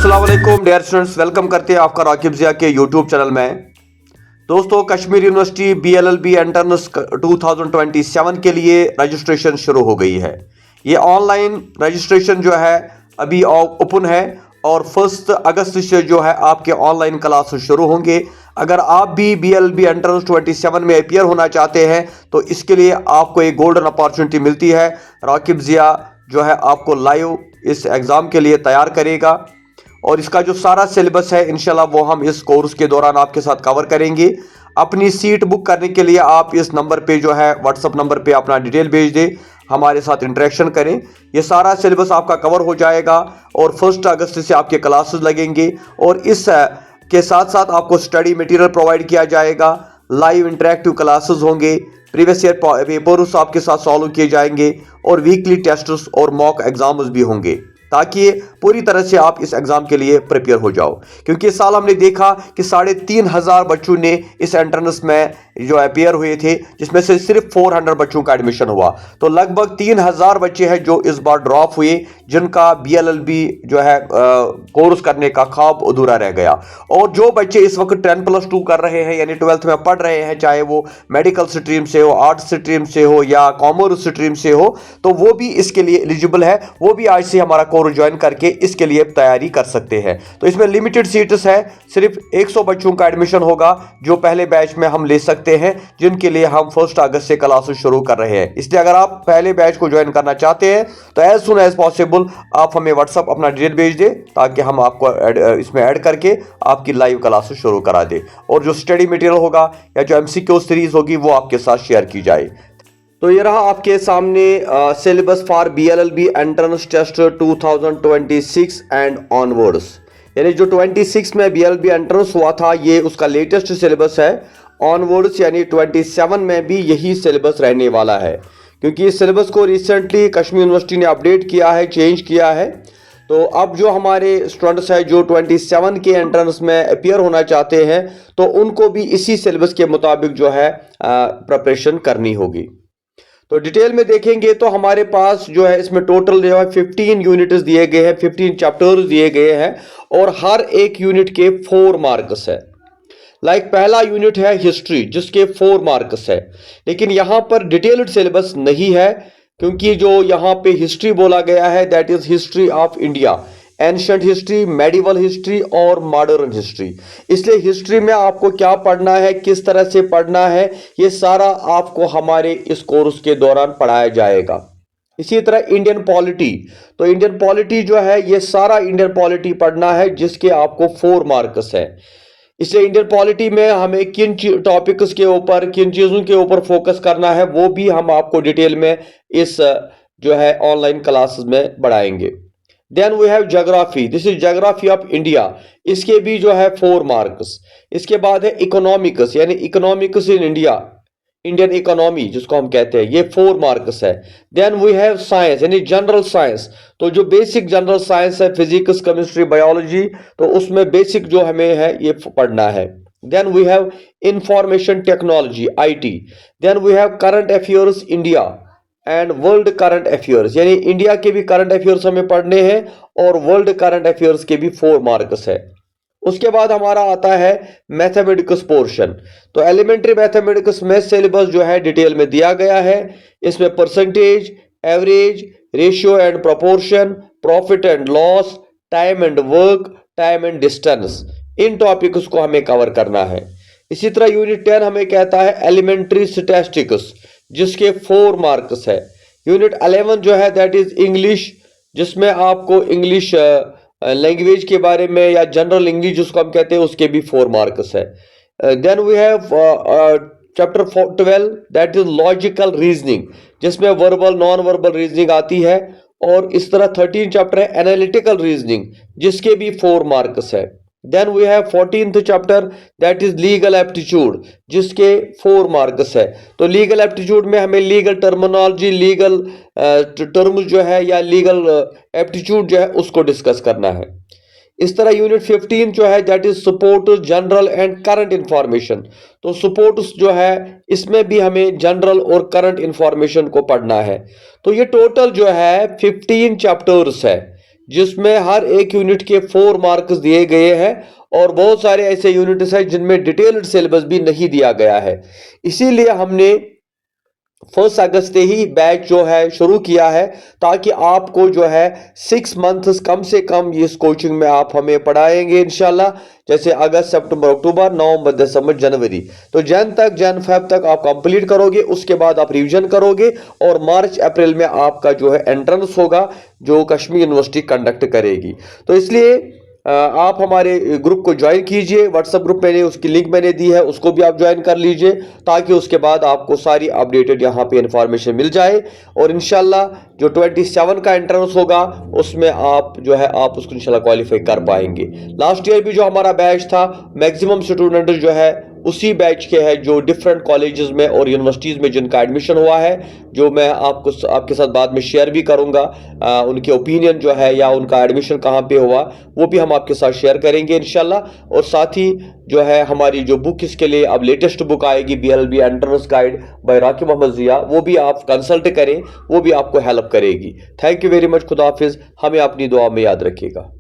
अस्सलाम वालेकुम dear students, welcome करते हैं आपका राकिब ज़िया के यूट्यूब चैनल में। दोस्तों, कश्मीर यूनिवर्सिटी BLLB एंट्रेंस 2027 के लिए रजिस्ट्रेशन शुरू हो गई है। ये ऑनलाइन रजिस्ट्रेशन जो है अभी ओपन है और 1 अगस्त से जो है आपके ऑनलाइन क्लास शुरू होंगे। अगर आप भी BLLB एंट्रेंस 27 में अपियर होना चाहते हैं तो इसके लिए आपको एक गोल्डन अपॉर्चुनिटी मिलती है। राकिब ज़िया जो है आपको लाइव इस एग्ज़ाम के लिए तैयार करेगा और इसका जो सारा सिलेबस है इंशाल्लाह वो हम इस कोर्स के दौरान आपके साथ कवर करेंगे। अपनी सीट बुक करने के लिए आप इस नंबर पे जो है व्हाट्सअप नंबर पे अपना डिटेल भेज दें, हमारे साथ इंटरेक्शन करें। ये सारा सिलेबस आपका कवर हो जाएगा और 1 अगस्त से आपके क्लासेस लगेंगे और इस के साथ साथ आपको स्टडी मटेरियल प्रोवाइड किया जाएगा। लाइव इंटरेक्टिव क्लासेस होंगे, प्रीवियस ईयर पेपर्स आपके साथ सॉल्व किए जाएंगे और वीकली टेस्ट्स और मॉक एग्जाम्स भी होंगे ताकि पूरी तरह से आप इस एग्जाम के लिए प्रिपेयर हो जाओ। क्योंकि इस साल हमने देखा कि 3,500 बच्चों ने इस एंट्रेंस में जो अपियर हुए थे, जिसमें से सिर्फ 400 बच्चों का एडमिशन हुआ। तो लगभग 3,000 बच्चे हैं जो इस बार ड्रॉप हुए, जिनका BLLB जो है कोर्स करने का ख्वाब अधूरा रह गया। और जो बच्चे इस वक्त 10+2 कर रहे हैं यानी 12th में पढ़ रहे हैं, चाहे वो मेडिकल स्ट्रीम से हो, आर्ट्स स्ट्रीम से हो या कॉमर्स स्ट्रीम से हो, तो वो भी इसके लिए एलिजिबल है। वो भी आज से हमारा कोर्स ज्वाइन करके इसके लिए तैयारी कर सकते हैं। तो इसमें लिमिटेड सीट्स है, सिर्फ 100 बच्चों का एडमिशन होगा जो पहले बैच में हम ले सकते हैं, जिनके लिए हम 1 अगस्त से क्लासेस शुरू कर रहे हैं। इसलिए अगर आप पहले बैच को ज्वाइन करना चाहते हैं तो एज सुन एज पॉसिबल आप हमें व्हाट्सअप अपना डिटेल भेज दें ताकि हम आपको इसमें ऐड करके आपकी लाइव क्लासेस शुरू करा दें और जो स्टडी मटेरियल होगा या जो MCQ सीरीज होगी वो आपके साथ शेयर की जाए। तो ये रहा आपके सामने syllabus for BLLB entrance test 2026 and onwards, यानी जो 26 में BLLB एंट्रेंस हुआ था ये उसका लेटेस्ट सिलेबस है। ऑनवर्ड्स यानी 27 में भी यही सिलेबस रहने वाला है, क्योंकि इस सिलेबस को रिसेंटली कश्मीर यूनिवर्सिटी ने अपडेट किया है, चेंज किया है। तो अब जो हमारे स्टूडेंट्स हैं जो 27 के एंट्रेंस में अपियर होना चाहते हैं तो उनको भी इसी सिलेबस के मुताबिक जो है प्रिपरेशन करनी होगी। तो डिटेल में देखेंगे तो हमारे पास जो है इसमें टोटल जो है 15 यूनिट्स दिए गए हैं, 15 चैप्टर्स दिए गए हैं और हर एक यूनिट के 4 मार्क्स है। पहला यूनिट है हिस्ट्री जिसके 4 मार्क्स है, लेकिन यहां पर डिटेल्ड सिलेबस नहीं है, क्योंकि जो यहां पे हिस्ट्री बोला गया है that is history of India, ancient history, medieval history और मॉडर्न हिस्ट्री। इसलिए हिस्ट्री में आपको क्या पढ़ना है, किस तरह से पढ़ना है, ये सारा आपको हमारे इस कोर्स के दौरान पढ़ाया जाएगा। इसी तरह इंडियन पॉलिटी, तो इंडियन पॉलिटी जो है ये सारा इंडियन पॉलिटी पढ़ना है जिसके आपको 4 मार्क्स है। इसलिए इंडियन पॉलिटी में हमें किन टॉपिक्स के ऊपर, किन चीज़ों के ऊपर फोकस करना है वो भी हम आपको डिटेल में इस जो है ऑनलाइन क्लासेस में बढ़ाएंगे। Then we have geography, this is geography of India, इसके भी जो है 4 मार्क्स। इसके बाद है इकोनॉमिक्स यानी economics in India, Indian economy जिसको हम कहते हैं, ये 4 मार्क्स है। देन वी हैव साइंस यानी जनरल साइंस, तो जो बेसिक जनरल साइंस है फिजिक्स, केमिस्ट्री, बायोलॉजी, तो उसमें बेसिक जो हमें है ये पढ़ना है। Then we have information technology IT। Then we have current affairs India and world current affairs, यानी इंडिया के भी करंट अफेयर्स हमें पढ़ने हैं और वर्ल्ड करंट अफेयर्स के भी 4 मार्क्स है। उसके बाद हमारा आता है मैथमेटिक्स पोर्शन। तो एलिमेंट्री मैथमेटिक्स में सिलेबस जो है डिटेल में दिया गया है। इसमें percentage, average, ratio and proportion, profit and loss, time and work, time and distance, in topics को हमें कवर करना है। इसी तरह यूनिट 10 हमें कहता है एलिमेंट्री स्टैटिस्टिक्स जिसके 4 मार्क्स है। यूनिट 11 जो है दैट इज इंग्लिश, जिसमें आपको इंग्लिश लैंग्वेज के बारे में या जनरल इंग्लिश जिसको हम कहते हैं उसके भी 4 मार्क्स है। Then we have chapter 12 that is logical reasoning, जिसमें वर्बल, नॉन वर्बल रीजनिंग आती है। और इस तरह 13 चैप्टर है एनालिटिकल रीजनिंग जिसके भी 4 मार्क्स है। Then we have 14th chapter that is legal aptitude जिसके 4 मार्क्स है। तो लीगल एप्टीट्यूड में हमें लीगल टर्मिनोलॉजी, लीगल टर्म्स जो है या लीगल एप्टीट्यूड जो है उसको डिस्कस करना है। इस तरह यूनिट 15 जो है that is support general and current information. तो सपोर्ट्स जो है इसमें भी हमें जनरल और करंट इंफॉर्मेशन को पढ़ना है। तो ये टोटल जो है 15 चैप्टर्स है, जिसमें हर एक यूनिट के 4 मार्क्स दिए गए हैं और बहुत सारे ऐसे यूनिट्स हैं जिनमें डिटेल्ड सिलेबस भी नहीं दिया गया है। इसीलिए हमने 1 अगस्त से ही बैच जो है शुरू किया है, ताकि आपको जो है 6 मंथ्स कम से कम इस कोचिंग में आप हमें पढ़ाएंगे इंशाल्लाह। जैसे अगस्त, सितंबर, अक्टूबर, नवंबर, दिसंबर, जनवरी, तो जन फेब तक आप कंप्लीट करोगे। उसके बाद आप रिवीजन करोगे और मार्च अप्रैल में आपका जो है एंट्रेंस होगा, जो कश्मीर यूनिवर्सिटी कंडक्ट करेगी। तो इसलिए आप हमारे ग्रुप को ज्वाइन कीजिए। व्हाट्सएप ग्रुप मैंने उसकी लिंक मैंने दी है, उसको भी आप ज्वाइन कर लीजिए, ताकि उसके बाद आपको सारी अपडेटेड यहाँ पे इंफॉर्मेशन मिल जाए। और इंशाल्लाह जो 27 का एंट्रेंस होगा उसमें आप जो है आप उसको इंशाल्लाह क्वालिफाई कर पाएंगे। लास्ट ईयर भी जो हमारा बैच था, मैक्सिमम स्टूडेंट जो है उसी बैच के हैं जो डिफरेंट कॉलेजेस में और यूनिवर्सिटीज़ में जिनका एडमिशन हुआ है, जो मैं आपके साथ बाद में शेयर भी करूंगा। उनके ओपिनियन जो है या उनका एडमिशन कहाँ पे हुआ वो भी हम आपके साथ शेयर करेंगे इंशाल्लाह। और साथ ही जो है हमारी जो बुक इसके लिए अब लेटेस्ट बुक आएगी, BLLB entrance guide by Rakib Mohammad Zia, वो भी आप कंसल्ट करें, वो भी आपको हेल्प करेगी। Thank you very much. खुदा हाफिज। हमें अपनी दुआ में याद रखिएगा।